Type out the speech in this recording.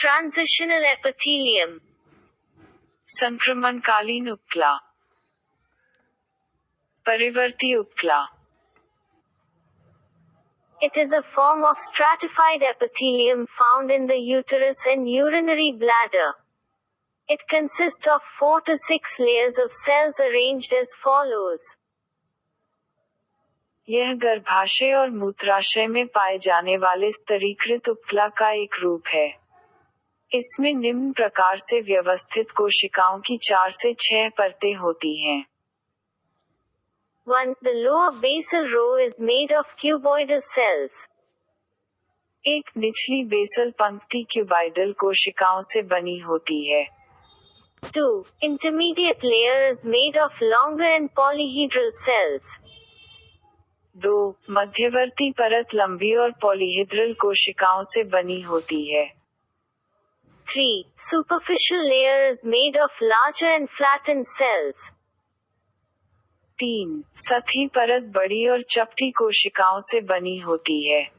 Transitional epithelium. संक्रमणकालीन उपकला, परिवर्ती उपकला. It is a form of stratified epithelium found in the uterus and urinary bladder. It consists of 4 to 6 layers of cells arranged as follows. यह गर्भाशय और मूत्राशय में पाए जाने वाले स्तरीकृत उपकला का एक रूप है. इसमें निम्न प्रकार से व्यवस्थित कोशिकाओं की 4 से 6 परतें होती हैं. 1. The lower basal row is made of cuboidal cells. एक निचली बेसल पंक्ति क्यूबाइडल कोशिकाओं से बनी होती है. 2. Intermediate layer is made of longer and polyhedral cells. 2. मध्यवर्ती परत लंबी और पॉलीहेड्रल कोशिकाओं से बनी होती है. 3. Superficial layer is made of larger and flattened cells. 3. सतही परत बड़ी और चपटी कोशिकाओं से बनी होती है.